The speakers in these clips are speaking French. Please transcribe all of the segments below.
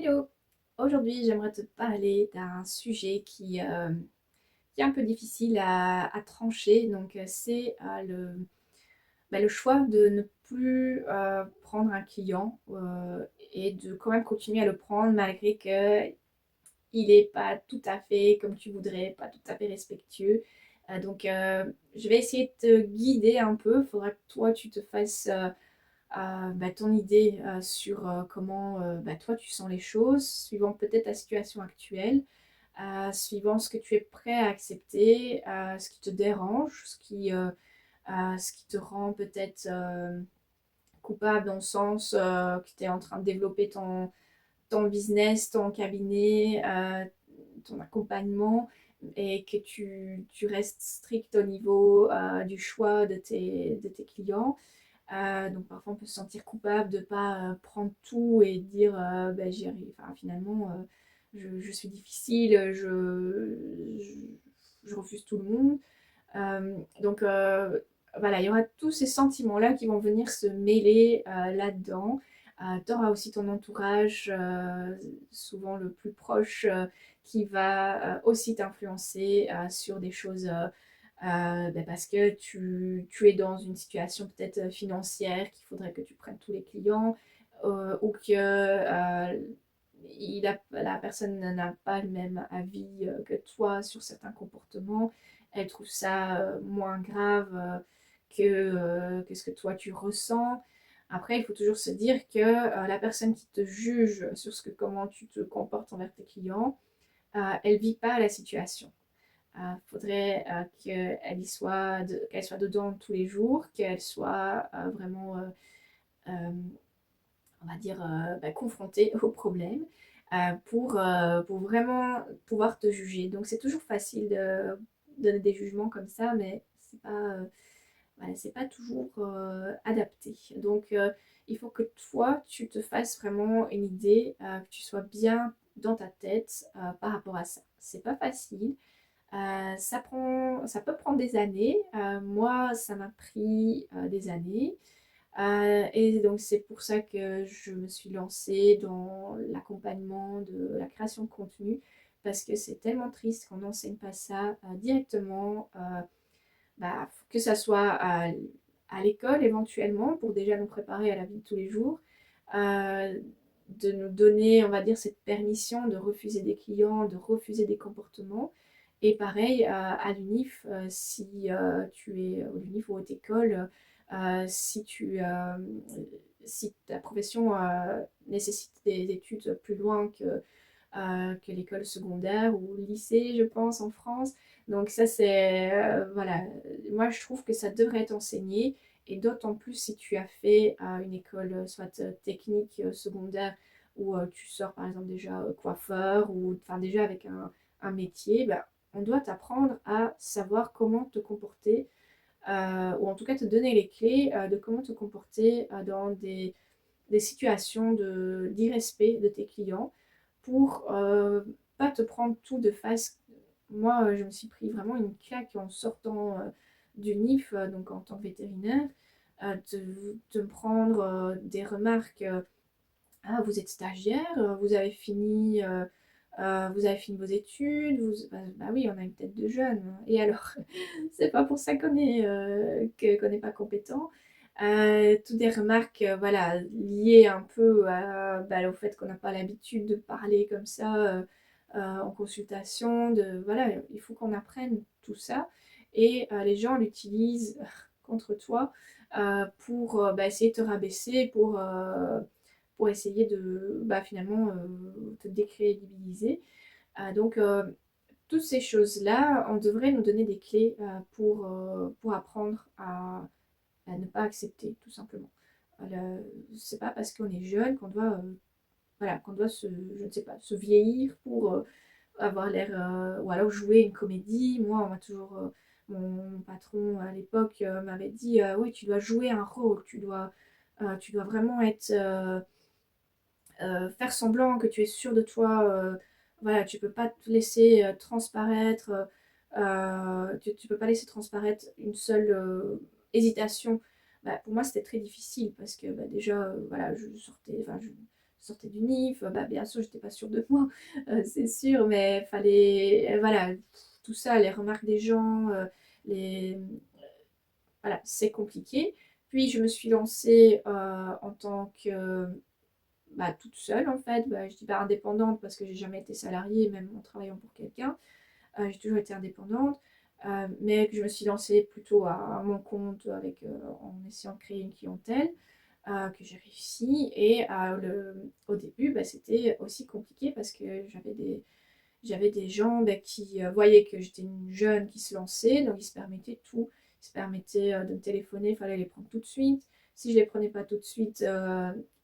Hello! Aujourd'hui, j'aimerais te parler d'un sujet qui est un peu difficile à trancher. Donc, c'est le choix de ne plus prendre un client et de quand même continuer à le prendre malgré que il n'est pas tout à fait comme tu voudrais, pas tout à fait respectueux. Je vais essayer de te guider un peu. Il faudra que toi, tu te fasses ton idée sur comment toi tu sens les choses, suivant peut-être ta situation actuelle, suivant ce que tu es prêt à accepter, ce qui te dérange, ce qui te rend peut-être coupable dans le sens que tu es en train de développer ton business, ton cabinet, ton accompagnement et que tu restes strict au niveau du choix de tes clients. Donc parfois on peut se sentir coupable de ne pas prendre tout et dire j'y arrive. Enfin, finalement, je suis difficile, je refuse tout le monde. Donc voilà, il y aura tous ces sentiments-là qui vont venir se mêler là-dedans. Tu auras aussi ton entourage, souvent le plus proche, qui va aussi t'influencer sur des choses parce que tu es dans une situation peut-être financière qu'il faudrait que tu prennes tous les clients ou que la personne n'a pas le même avis que toi sur certains comportements. Elle trouve ça moins grave que ce que toi tu ressens. Après, il faut toujours se dire que la personne qui te juge sur comment tu te comportes envers tes clients, elle vit pas la situation. Faudrait qu'elle soit dedans tous les jours, qu'elle soit vraiment, on va dire, confrontée au problème pour vraiment pouvoir te juger. Donc c'est toujours facile de donner des jugements comme ça, mais c'est pas toujours adapté. Donc il faut que toi, tu te fasses vraiment une idée, que tu sois bien dans ta tête par rapport à ça. C'est pas facile. Ça peut prendre des années. Moi, ça m'a pris des années. Et donc, c'est pour ça que je me suis lancée dans l'accompagnement de la création de contenu, parce que c'est tellement triste qu'on n'enseigne pas ça directement, que ça soit à l'école éventuellement, pour déjà nous préparer à la vie de tous les jours, euh, de nous donner, on va dire, cette permission de refuser des clients, de refuser des comportements. Et pareil, à l'UNIF, si tu es au l'UNIF ou haute école, si ta profession nécessite des études plus loin que l'école secondaire ou le lycée, je pense, en France. Donc ça, voilà, moi je trouve que ça devrait être enseigné, et d'autant plus si tu as fait une école soit technique secondaire, où tu sors par exemple déjà coiffeur, ou enfin déjà avec un métier, on doit t'apprendre à savoir comment te comporter, ou en tout cas te donner les clés de comment te comporter dans des situations d'irrespect de tes clients, pour pas te prendre tout de face. Moi, je me suis pris vraiment une claque en sortant du NIF, donc en tant que vétérinaire, de me prendre des remarques. Ah, vous êtes stagiaire, vous avez fini vos études, bah oui, on a une tête de jeune, hein. Et alors, c'est pas pour ça qu'on n'est pas compétent. Toutes des remarques voilà, liées un peu au fait qu'on n'a pas l'habitude de parler comme ça en consultation. Voilà, il faut qu'on apprenne tout ça. Et les gens l'utilisent contre toi pour essayer de te rabaisser, pour essayer de finalement te décrédibiliser. Donc, toutes ces choses-là, on devrait nous donner des clés pour apprendre à ne pas accepter, tout simplement. C'est pas parce qu'on est jeune qu'on doit je ne sais pas, se vieillir pour avoir l'air, ou alors jouer une comédie. Moi, mon patron à l'époque m'avait dit, oui, tu dois jouer un rôle, tu dois vraiment faire semblant que tu es sûr de toi. Voilà, tu peux pas te laisser transparaître. Tu peux pas laisser transparaître une seule hésitation. Pour moi, c'était très difficile parce que déjà, voilà, je sortais, enfin, je sortais du NIF, bien sûr, j'étais pas sûre de moi, c'est sûr, mais fallait, voilà, tout ça, les remarques des gens, les, voilà, c'est compliqué. Puis je me suis lancée en tant que toute seule en fait. Je dis pas indépendante parce que j'ai jamais été salariée, même en travaillant pour quelqu'un. J'ai toujours été indépendante. Mais que je me suis lancée plutôt à mon compte en essayant de créer une clientèle que j'ai réussi. Et au début, c'était aussi compliqué parce que j'avais des gens qui voyaient que j'étais une jeune qui se lançait, donc ils se permettaient tout. Ils se permettaient de me téléphoner, il fallait les prendre tout de suite. Si je les prenais pas tout de suite,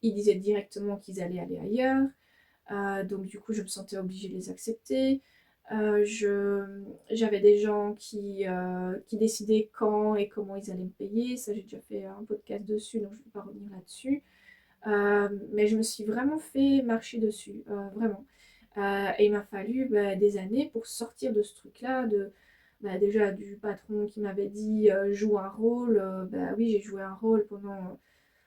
ils disaient directement qu'ils allaient aller ailleurs. Donc du coup, je me sentais obligée de les accepter. J'avais des gens qui décidaient quand et comment ils allaient me payer. Ça, j'ai déjà fait un podcast dessus, donc je ne vais pas revenir là-dessus. Mais je me suis vraiment fait marcher dessus, vraiment. Et il m'a fallu des années pour sortir de ce truc-là, déjà du patron qui m'avait dit joue un rôle. Oui, j'ai joué un rôle pendant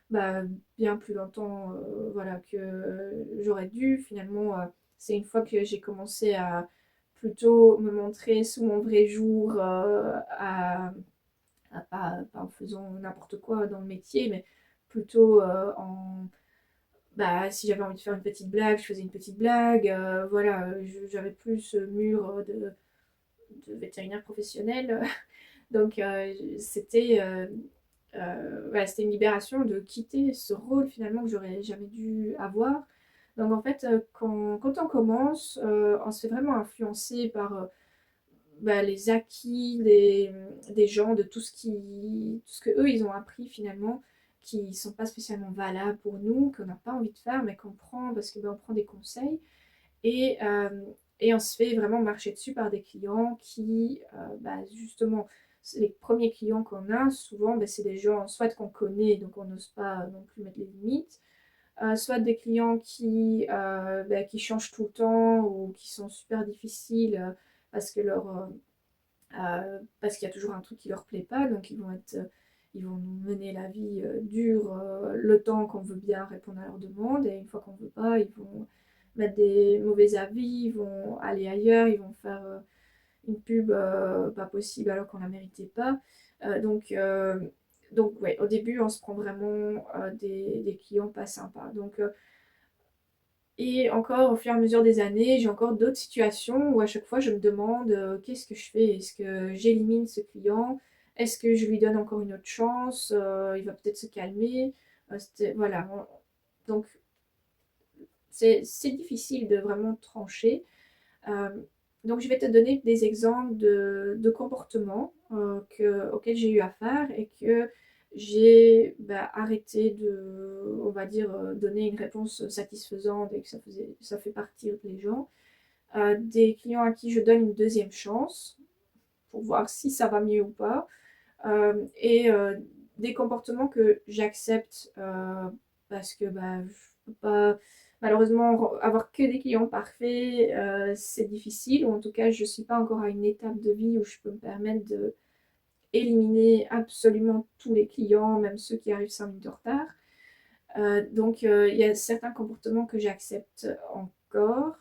bah, bien plus longtemps voilà, que j'aurais dû. Finalement, c'est une fois que j'ai commencé à plutôt me montrer sous mon vrai jour, pas en faisant n'importe quoi dans le métier, mais plutôt si j'avais envie de faire une petite blague, je faisais une petite blague. Voilà, j'avais plus ce mur de vétérinaire professionnel. Donc, c'était une libération de quitter ce rôle finalement que j'aurais jamais dû avoir. Donc, en fait, quand on commence, on se fait vraiment influencer par les acquis des gens, de tout ce que eux ils ont appris finalement, qui sont pas spécialement valables pour nous, qu'on n'a pas envie de faire, mais qu'on prend parce que on prend des conseils. Et, euh, et on se fait vraiment marcher dessus par des clients qui, justement, les premiers clients qu'on a, souvent, c'est des gens soit qu'on connaît, donc on n'ose pas non plus mettre les limites, soit des clients qui changent tout le temps ou qui sont super difficiles parce que parce qu'il y a toujours un truc qui leur plaît pas, donc ils vont nous mener la vie dure le temps qu'on veut bien répondre à leurs demandes, et une fois qu'on veut pas, ils vont mettre des mauvais avis, ils vont aller ailleurs, ils vont faire une pub pas possible alors qu'on la méritait pas. Euh, donc, euh, donc ouais, au début, on se prend vraiment des clients pas sympas. Et encore, au fur et à mesure des années, j'ai encore d'autres situations où à chaque fois je me demande qu'est-ce que je fais? Est-ce que j'élimine ce client? Est-ce que je lui donne encore une autre chance? Il va peut-être se calmer. Voilà. Donc, c'est difficile de vraiment trancher. Euh, donc, je vais te donner des exemples de comportements auxquels j'ai eu affaire et que j'ai arrêté on va dire, donner une réponse satisfaisante et que ça fait partir les gens. Des clients à qui je donne une deuxième chance pour voir si ça va mieux ou pas. Et des comportements que j'accepte parce que je peux pas malheureusement avoir que des clients parfaits, c'est difficile, ou en tout cas je suis pas encore à une étape de vie où je peux me permettre de éliminer absolument tous les clients, même ceux qui arrivent 5 minutes en retard. Il y a certains comportements que j'accepte encore,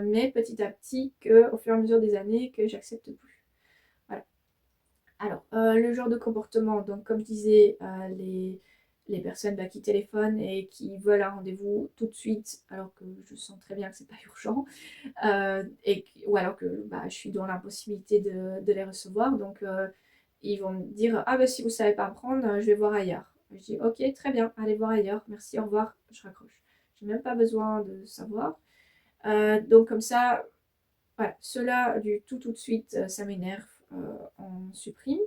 mais petit à petit, au fur et à mesure des années, que j'accepte plus. Voilà. Alors, le genre de comportement, donc comme je disais, les personnes qui téléphonent et qui veulent un rendez-vous tout de suite, alors que je sens très bien que c'est pas urgent, ou alors que je suis dans l'impossibilité de les recevoir. Donc, ils vont me dire, ah si vous savez pas me prendre, je vais voir ailleurs. Je dis, ok, très bien, allez voir ailleurs, merci, au revoir, je raccroche. J'ai même pas besoin de savoir. Donc, comme ça, voilà, cela du tout de suite, ça m'énerve, on supprime.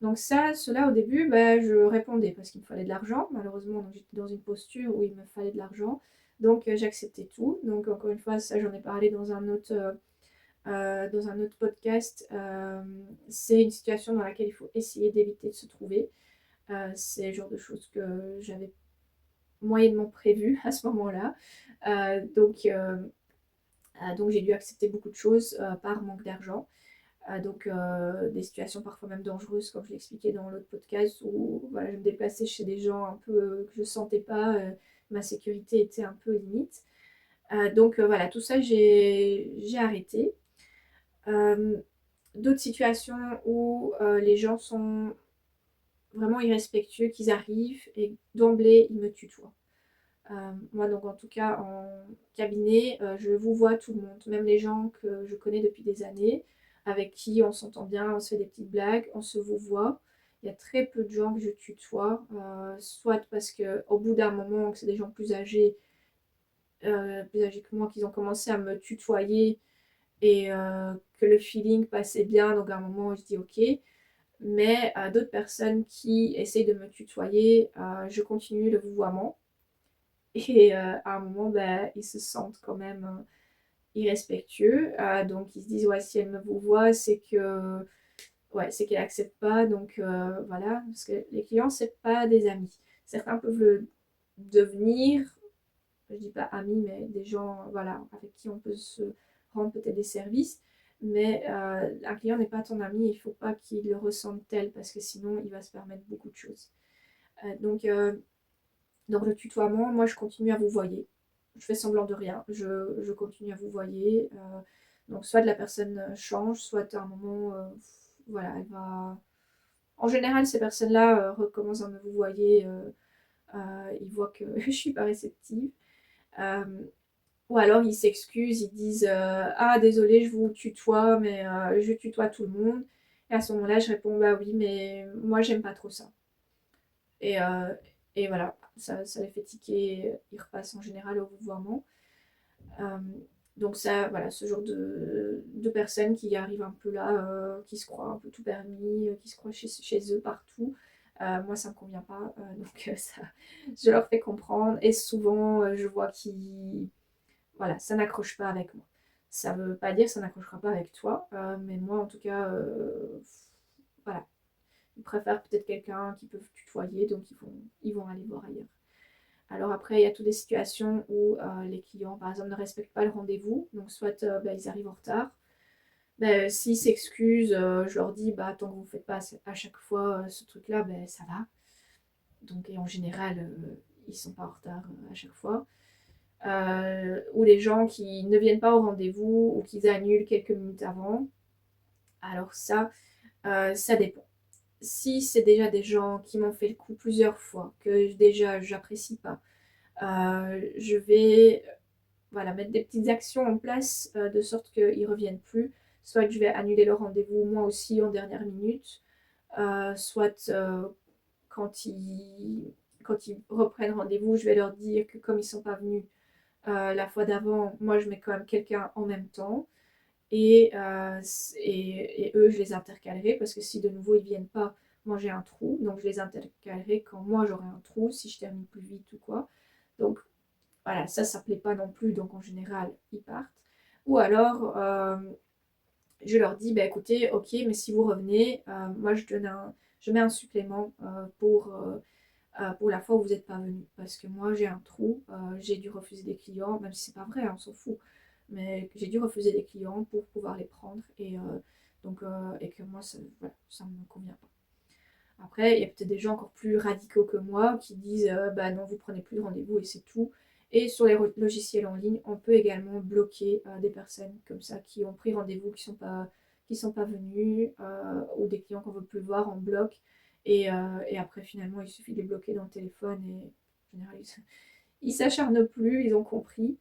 Donc ça, cela au début, je répondais parce qu'il me fallait de l'argent. Malheureusement, donc j'étais dans une posture où il me fallait de l'argent. Donc j'acceptais tout. Donc encore une fois, ça j'en ai parlé dans un autre podcast. C'est une situation dans laquelle il faut essayer d'éviter de se trouver. C'est le genre de choses que j'avais moyennement prévu à ce moment-là. Donc j'ai dû accepter beaucoup de choses par manque d'argent. Des situations parfois même dangereuses, comme je l'expliquais dans l'autre podcast, où voilà, je me déplaçais chez des gens un peu que je sentais pas, ma sécurité était un peu limite. Donc voilà, tout ça j'ai arrêté. Euh, D'autres situations où les gens sont vraiment irrespectueux, qu'ils arrivent et d'emblée ils me tutoient. Moi donc en tout cas en cabinet, je vous vois tout le monde, même les gens que je connais depuis des années, avec qui on s'entend bien, on se fait des petites blagues, on se vous voit. Il y a très peu de gens que je tutoie, soit parce que au bout d'un moment, que c'est des gens plus âgés que moi, qu'ils ont commencé à me tutoyer et que le feeling passait bien, donc à un moment je dis ok. Mais d'autres personnes qui essayent de me tutoyer, je continue le vouvoiement. Et à un moment, bah, ils se sentent quand même irrespectueux. Donc ils se disent, ouais, si elle me vous voit, c'est que ouais, c'est qu'elle accepte pas. Donc voilà, parce que les clients, c'est pas des amis. Certains peuvent le devenir, je dis pas amis, mais des gens voilà, avec qui on peut se rendre peut-être des services. Mais un client n'est pas ton ami, il faut pas qu'il le ressente tel, parce que sinon il va se permettre beaucoup de choses. Donc le tutoiement, moi je continue à vous voyer. Je fais semblant de rien, je continue à vous voyer. Donc soit de la personne change, soit à un moment, voilà, elle va... En général, ces personnes-là recommencent à me vous voyer, ils voient que je suis pas réceptive. Euh, ou alors ils s'excusent, ils disent ah désolé, je vous tutoie, mais je tutoie tout le monde. Et à ce moment-là, je réponds bah oui, mais moi j'aime pas trop ça. Et, euh, et voilà, ça les fait tiquer, ils repassent en général au vouvoiement. Euh, donc ça, voilà, ce genre de personnes qui arrivent un peu là, qui se croient un peu tout permis, qui se croient chez eux partout. Moi, ça me convient pas, donc ça, je leur fais comprendre. Et souvent, je vois qu'ils, voilà, ça n'accroche pas avec moi. Ça veut pas dire que ça n'accrochera pas avec toi, mais moi, en tout cas, voilà, ils préfèrent peut-être quelqu'un qui peut tutoyer, donc ils vont aller voir ailleurs. Alors après, il y a toutes des situations où les clients, par exemple, ne respectent pas le rendez-vous. Donc soit bah, ils arrivent en retard. Bah, s'ils s'excusent, je leur dis, bah, tant que vous ne faites pas à chaque fois ce truc-là, bah, ça va. Donc, et en général, ils ne sont pas en retard à chaque fois. Ou les gens qui ne viennent pas au rendez-vous ou qui annulent quelques minutes avant. Alors ça dépend. Si c'est déjà des gens qui m'ont fait le coup plusieurs fois, que déjà j'apprécie pas, je vais voilà, mettre des petites actions en place de sorte qu'ils ne reviennent plus. Soit je vais annuler le rendez-vous moi aussi en dernière minute, soit quand, ils, quand ils reprennent rendez-vous, je vais leur dire que comme ils ne sont pas venus la fois d'avant, moi je mets quand même quelqu'un en même temps. Et eux, je les intercalerai parce que si de nouveau ils viennent pas, moi j'ai un trou. Donc je les intercalerai quand moi j'aurai un trou, si je termine plus vite ou quoi. Donc voilà, ça plaît pas non plus, donc en général, ils partent. Ou alors, je leur dis, bah écoutez, ok, mais si vous revenez, moi je mets un supplément pour la fois où vous n'êtes pas venu. Parce que moi j'ai un trou, j'ai dû refuser des clients, même si c'est pas vrai, hein, on s'en fout. Mais j'ai dû refuser des clients pour pouvoir les prendre et que moi voilà, ça ne me convient pas. Après, il y a peut-être des gens encore plus radicaux que moi qui disent bah non, vous prenez plus de rendez-vous et c'est tout. Et sur les logiciels en ligne, on peut également bloquer des personnes comme ça qui ont pris rendez-vous, qui sont pas venus, ou des clients qu'on ne veut plus voir en bloc. Et après, finalement, il suffit de les bloquer dans le téléphone et en général, ils s'acharnent plus, ils ont compris.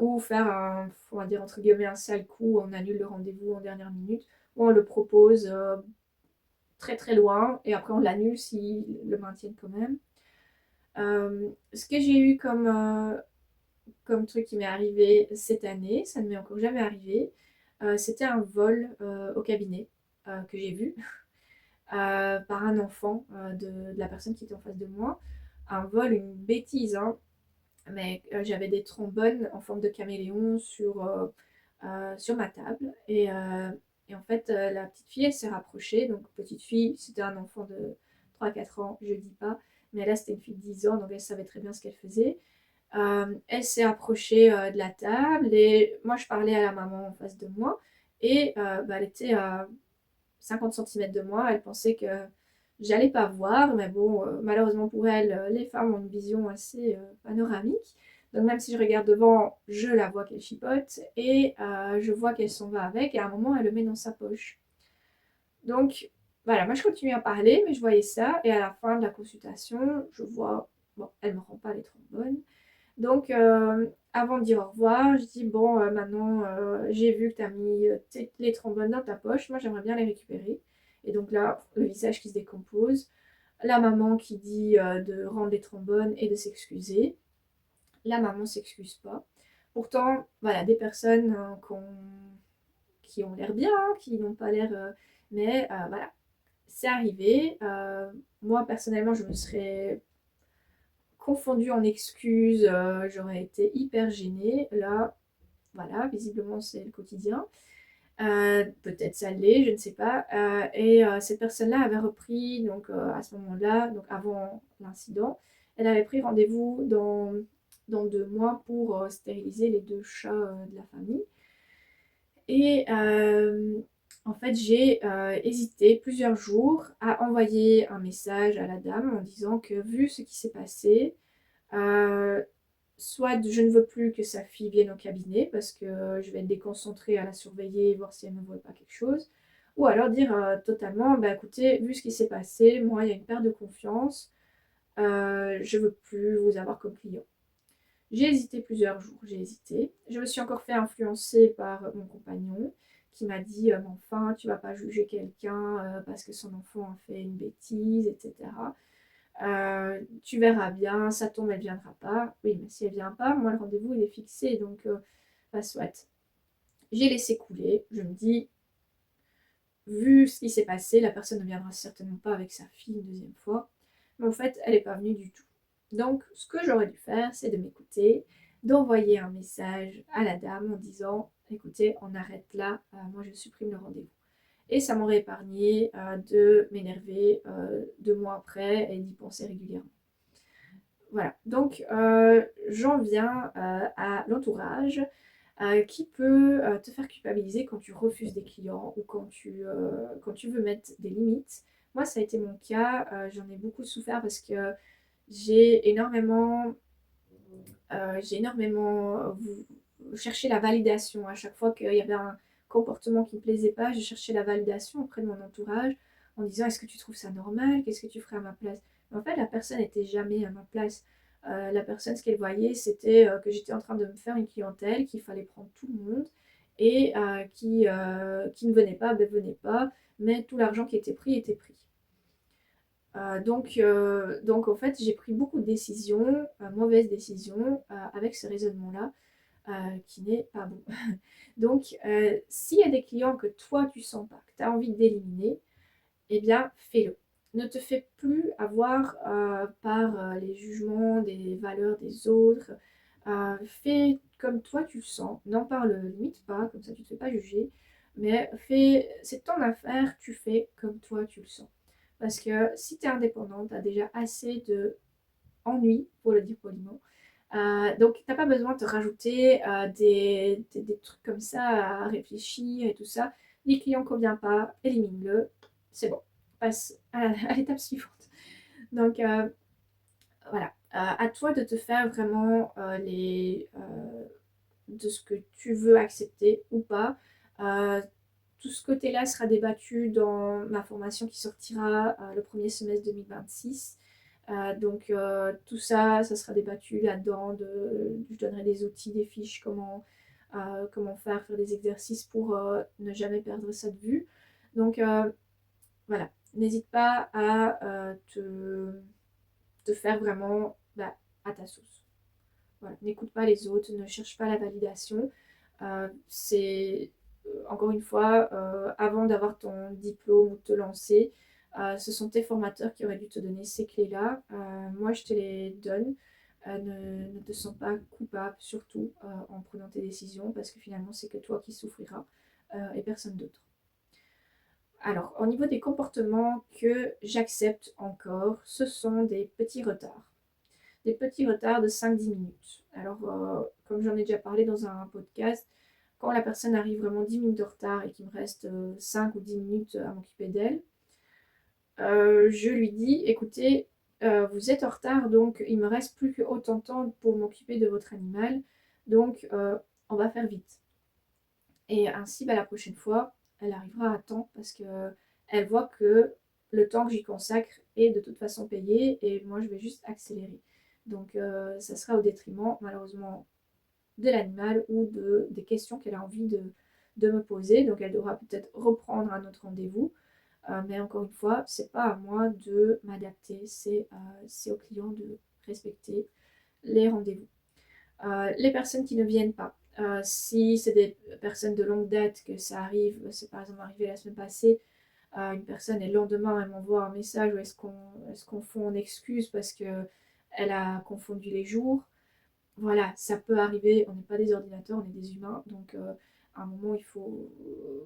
Ou faire on va dire entre guillemets un sale coup, on annule le rendez-vous en dernière minute, ou on le propose très très loin et après on l'annule s'ils le maintiennent quand même. Ce que j'ai eu comme truc qui m'est arrivé cette année, ça ne m'est encore jamais arrivé, c'était un vol au cabinet que j'ai vu par un enfant de la personne qui était en face de moi. Un vol, une bêtise, hein, mais j'avais des trombones en forme de caméléon sur ma table. Et en fait, la petite fille, elle s'est rapprochée. Donc, petite fille, c'était un enfant de 3 4 ans, je dis pas. Mais là, c'était une fille de 10 ans, donc elle savait très bien ce qu'elle faisait. Elle s'est approchée de la table et moi, je parlais à la maman en face de moi. Et bah, elle était à 50 cm de moi. Elle pensait que J'allais pas voir, mais bon, malheureusement pour elle, les femmes ont une vision assez panoramique. Donc même si je regarde devant, je la vois qu'elle chipote et je vois qu'elle s'en va avec et à un moment, elle le met dans sa poche. Donc voilà, moi je continue à parler, mais je voyais ça et à la fin de la consultation, je vois, bon, elle me rend pas les trombones. Donc avant de dire au revoir, je dis bon, maintenant j'ai vu que tu as mis les trombones dans ta poche, moi j'aimerais bien les récupérer. Et donc là, le visage qui se décompose, la maman qui dit de rendre les trombones et de s'excuser. La maman s'excuse pas. Pourtant, voilà, des personnes qui ont l'air bien, hein, qui n'ont pas l'air. Mais voilà, c'est arrivé. Moi, personnellement, je me serais confondue en excuses. J'aurais été hyper gênée. Là, voilà, visiblement, c'est le quotidien. Peut-être ça l'est, je ne sais pas. Et cette personne-là avait repris, donc à ce moment-là, donc avant l'incident, elle avait pris rendez-vous dans 2 mois pour stériliser les 2 chats de la famille. Et en fait, j'ai hésité plusieurs jours à envoyer un message à la dame en disant que vu ce qui s'est passé, euh, soit je ne veux plus que sa fille vienne au cabinet parce que je vais être déconcentrée à la surveiller, voir si elle ne voit pas quelque chose. Ou alors dire totalement, bah écoutez, vu ce qui s'est passé, moi il y a une perte de confiance, je ne veux plus vous avoir comme client. J'ai hésité plusieurs jours, j'ai hésité. Je me suis encore fait influencer par mon compagnon qui m'a dit mais enfin, tu vas pas juger quelqu'un parce que son enfant a fait une bêtise, etc. Tu verras bien, ça tombe, elle viendra pas. Oui, mais si elle vient pas, moi le rendez-vous il est fixé, donc bah soit. J'ai laissé couler. Je me dis, vu ce qui s'est passé, la personne ne viendra certainement pas avec sa fille une deuxième fois. Mais en fait, elle n'est pas venue du tout. Donc, ce que j'aurais dû faire, c'est de m'écouter, d'envoyer un message à la dame en disant, écoutez, on arrête là, moi je supprime le rendez-vous. Et ça m'aurait épargné de m'énerver 2 mois après et d'y penser régulièrement. Voilà, donc j'en viens à l'entourage qui peut te faire culpabiliser quand tu refuses des clients ou quand tu veux mettre des limites. Moi, ça a été mon cas, j'en ai beaucoup souffert parce que j'ai énormément, cherché la validation. À chaque fois qu'il y avait un comportement qui ne me plaisait pas, je cherchais la validation auprès de mon entourage en disant est-ce que tu trouves ça normal? Qu'est-ce que tu ferais à ma place? Mais en fait, la personne n'était jamais à ma place. La personne, ce qu'elle voyait, c'était que j'étais en train de me faire une clientèle, qu'il fallait prendre tout le monde et qui ne venait pas, ben venait pas, mais tout l'argent qui était pris était pris. Donc en fait, j'ai pris beaucoup de décisions, mauvaises décisions, avec ce raisonnement-là, qui n'est pas bon. Donc, s'il y a des clients que toi, tu sens pas, que tu as envie d'éliminer, eh bien, fais-le. Ne te fais plus avoir par les jugements, des valeurs des autres. Fais comme toi tu le sens. N'en parle limite pas, comme ça tu ne te fais pas juger. Mais c'est ton affaire, tu fais comme toi tu le sens. Parce que si tu es indépendante, tu as déjà assez de ennui, pour le dire poliment. Donc, tu n'as pas besoin de te rajouter des trucs comme ça à réfléchir et tout ça. Les clients ne conviennent pas, élimine-le. C'est bon. Passe à l'étape suivante. Donc, voilà. À toi de te faire vraiment de ce que tu veux accepter ou pas. Euh, tout ce côté-là sera débattu dans ma formation qui sortira le premier semestre 2026. Donc tout ça, ça sera débattu là-dedans. Je donnerai des outils, des fiches, comment faire des exercices pour ne jamais perdre ça de vue. Donc voilà, n'hésite pas à te faire vraiment à ta sauce. Voilà. N'écoute pas les autres, ne cherche pas la validation. C'est encore une fois, avant d'avoir ton diplôme ou de te lancer, ce sont tes formateurs qui auraient dû te donner ces clés-là. Moi, je te les donne. Ne te sens pas coupable, surtout en prenant tes décisions, parce que finalement, c'est que toi qui souffriras et personne d'autre. Alors, au niveau des comportements que j'accepte encore, ce sont des petits retards. Des petits retards de 5-10 minutes. Alors, comme j'en ai déjà parlé dans un podcast, quand la personne arrive vraiment 10 minutes de retard et qu'il me reste 5 ou 10 minutes à m'occuper d'elle, je lui dis, écoutez, vous êtes en retard, donc il me reste plus que autant de temps pour m'occuper de votre animal, donc on va faire vite. Et ainsi, bah, la prochaine fois, elle arrivera à temps parce que elle voit que le temps que j'y consacre est de toute façon payé et moi je vais juste accélérer. Donc ça sera au détriment malheureusement de l'animal ou des questions qu'elle a envie de me poser. Donc elle devra peut-être reprendre un autre rendez-vous. Mais encore une fois, c'est pas à moi de m'adapter, c'est au client de respecter les rendez-vous. Les personnes qui ne viennent pas. Si c'est des personnes de longue date que ça arrive, c'est par exemple arrivé la semaine passée, une personne et le lendemain elle m'envoie un message où est-ce qu'on confond en excuse parce que elle a confondu les jours. Voilà, ça peut arriver, on n'est pas des ordinateurs, on est des humains, donc à un moment il faut,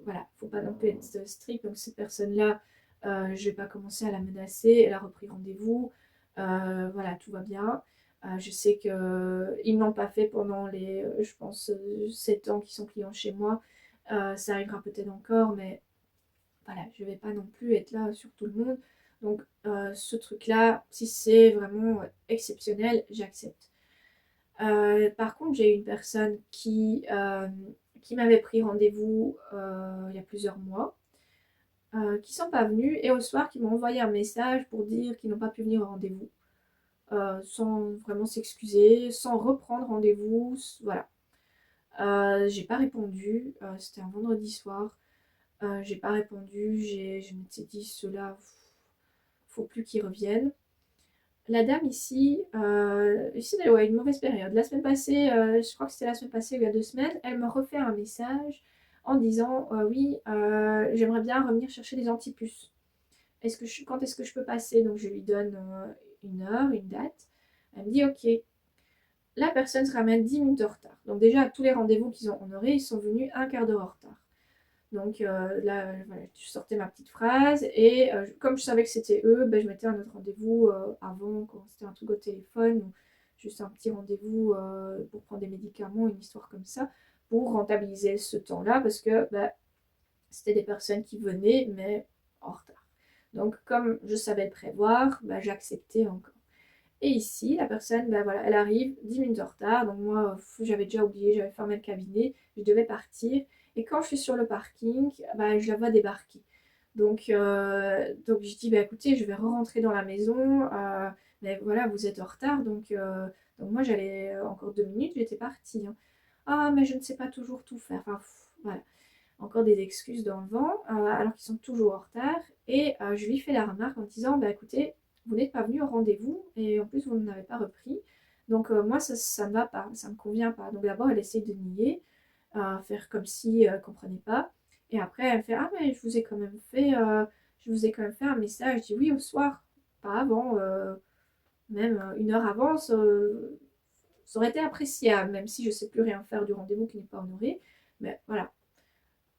voilà, faut pas non plus être strict. Donc cette personne-là, je vais pas commencer à la menacer, elle a repris rendez-vous, voilà, tout va bien. Je sais qu'ils ne l'ont pas fait pendant les, je pense, 7 ans qu'ils sont clients chez moi. Ça arrivera peut-être encore, mais voilà, je vais pas non plus être là sur tout le monde. Donc ce truc-là, si c'est vraiment exceptionnel, j'accepte. Par contre, j'ai eu une personne qui m'avait pris rendez-vous il y a plusieurs mois, qui sont pas venus et au soir qui m'ont envoyé un message pour dire qu'ils n'ont pas pu venir au rendez-vous, sans vraiment s'excuser, sans reprendre rendez-vous, voilà. J'ai pas répondu, c'était un vendredi soir, j'ai pas répondu, je m'étais dit cela, faut plus qu'ils reviennent. La dame ici, elle a une mauvaise période. La semaine passée, je crois que c'était la semaine passée ou il y a 2 semaines, elle me refait un message en disant oui, j'aimerais bien revenir chercher des antipuces. Quand est-ce que je peux passer? Donc je lui donne une heure, une date. Elle me dit ok. La personne se ramène 10 minutes en retard. Donc déjà, à tous les rendez-vous qu'ils ont honorés, ils sont venus un quart d'heure en retard. Donc là, voilà, je sortais ma petite phrase et comme je savais que c'était eux, ben, je mettais un autre rendez-vous avant, quand c'était un truc au téléphone, ou juste un petit rendez-vous pour prendre des médicaments, une histoire comme ça, pour rentabiliser ce temps-là, parce que ben, c'était des personnes qui venaient, mais en retard. Donc comme je savais le prévoir, ben, j'acceptais encore. Et ici, la personne, ben voilà, elle arrive 10 minutes en retard. Donc moi, j'avais déjà oublié, j'avais fermé le cabinet, je devais partir. Et quand je suis sur le parking, ben, je la vois débarquer. Donc je dis, bah, écoutez, je vais re-rentrer dans la maison. Mais voilà, vous êtes en retard. Donc moi, j'allais encore 2 minutes, j'étais partie, hein. Ah, mais je ne sais pas toujours tout faire. Enfin, voilà. Encore des excuses dans le vent, alors qu'ils sont toujours en retard. Et je lui fais la remarque en disant, bah écoutez, vous n'êtes pas venu au rendez-vous et en plus vous n'avez pas repris. Donc moi ça ne va pas, ça ne me convient pas. Donc d'abord elle essaye de nier, faire comme si elle ne comprenait pas. Et après elle me fait, ah mais je vous ai quand même fait un message. Je dis oui au soir, pas avant, même 1 heure avant, ça aurait été appréciable, même si je ne sais plus rien faire du rendez-vous qui n'est pas honoré. Mais voilà.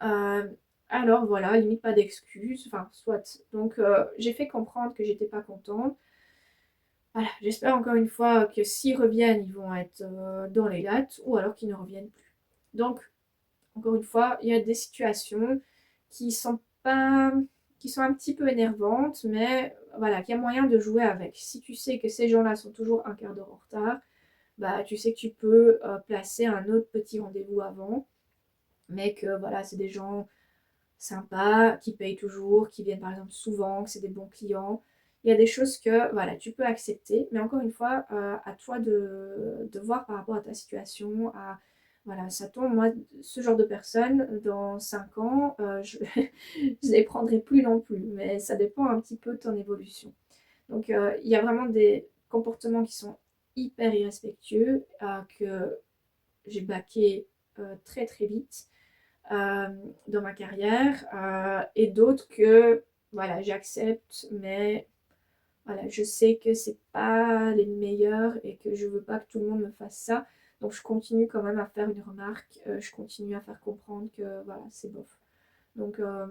Euh, alors voilà, limite pas d'excuses, enfin soit. Donc j'ai fait comprendre que j'étais pas contente. Voilà, j'espère encore une fois que s'ils reviennent, ils vont être dans les dates ou alors qu'ils ne reviennent plus. Donc encore une fois, il y a des situations qui sont pas, qui sont un petit peu énervantes, mais voilà, qu'il y a moyen de jouer avec. Si tu sais que ces gens-là sont toujours un quart d'heure en retard, bah tu sais que tu peux placer un autre petit rendez-vous avant, mais que voilà, c'est des gens sympas, qui payent toujours, qui viennent par exemple souvent, que c'est des bons clients. Il y a des choses que voilà, tu peux accepter, mais encore une fois, à toi de voir par rapport à ta situation. Voilà, ça tombe, moi, ce genre de personnes, dans 5 ans, je ne les prendrai plus non plus, mais ça dépend un petit peu de ton évolution. Donc, il y a vraiment des comportements qui sont hyper irrespectueux, que j'ai baqué très très vite euh, dans ma carrière, et d'autres que voilà, j'accepte, mais voilà, je sais que c'est pas les meilleurs et que je veux pas que tout le monde me fasse ça. Donc je continue quand même à faire une remarque, je continue à faire comprendre que voilà, c'est bof. Donc, euh,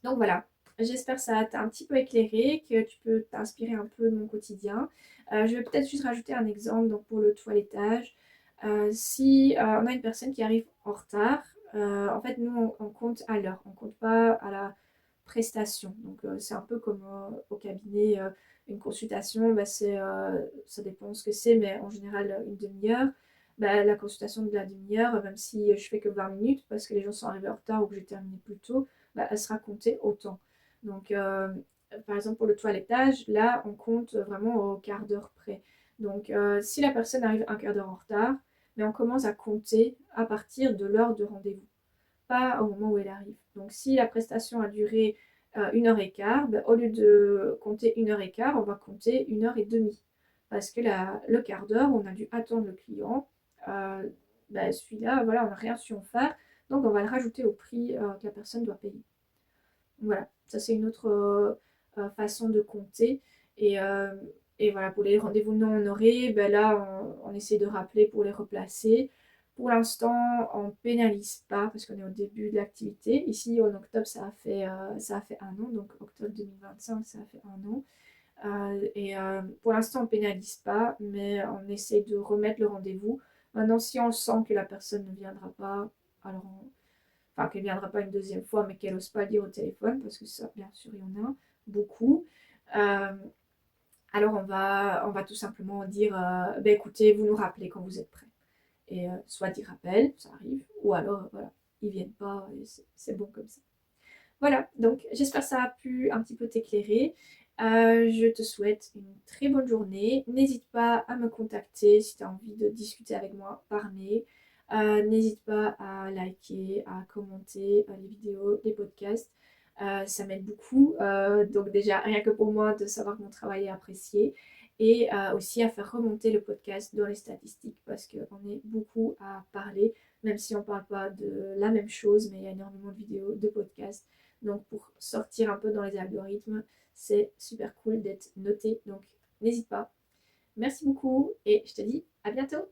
donc voilà, j'espère que ça t'a un petit peu éclairé, que tu peux t'inspirer un peu de mon quotidien. Je vais peut-être juste rajouter un exemple donc pour le toilettage. Si on a une personne qui arrive en retard, en fait nous on compte à l'heure, on compte pas à la prestation. Donc c'est un peu comme au cabinet, une consultation, ça dépend ce que c'est, mais en général une demi-heure. La consultation de la demi-heure, même si je fais que 20 minutes parce que les gens sont arrivés en retard ou que j'ai terminé plus tôt, elle sera comptée autant. Donc par exemple pour le toilettage, là on compte vraiment au quart d'heure près. Donc si la personne arrive un quart d'heure en retard, mais on commence à compter à partir de l'heure de rendez-vous, pas au moment où elle arrive. Donc si la prestation a duré 1 heure et quart, au lieu de compter 1 heure et quart, on va compter 1 heure et demie. Parce que le quart d'heure, on a dû attendre le client. Euh, Celui-là, voilà, on n'a rien su en faire. Donc on va le rajouter au prix que la personne doit payer. Voilà, ça c'est une autre façon de compter. Et, euh, et voilà, pour les rendez-vous non honorés, là on essaie de rappeler pour les replacer. Pour l'instant, on ne pénalise pas parce qu'on est au début de l'activité. Ici, en octobre, ça a fait 1 an. Donc, octobre 2025, ça a fait 1 an. Pour l'instant, on ne pénalise pas, mais on essaie de remettre le rendez-vous. Maintenant, si on sent que la personne ne viendra pas, alors enfin qu'elle ne viendra pas une deuxième fois, mais qu'elle n'ose pas le dire au téléphone, parce que ça, bien sûr, il y en a beaucoup. Euh, alors on va tout simplement dire, écoutez, vous nous rappelez quand vous êtes prêts. Et soit ils rappellent, ça arrive, ou alors voilà, ils viennent pas, et c'est bon comme ça. Voilà, donc j'espère que ça a pu un petit peu t'éclairer. Je te souhaite une très bonne journée. N'hésite pas à me contacter si tu as envie de discuter avec moi par mail. N'hésite pas à liker, à commenter les vidéos, les podcasts. Ça m'aide beaucoup. Donc déjà, rien que pour moi, de savoir que mon travail est apprécié. Et aussi à faire remonter le podcast dans les statistiques parce qu'on est beaucoup à parler, même si on ne parle pas de la même chose, mais il y a énormément de vidéos, de podcasts. Donc pour sortir un peu dans les algorithmes, c'est super cool d'être noté. Donc n'hésite pas. Merci beaucoup et je te dis à bientôt.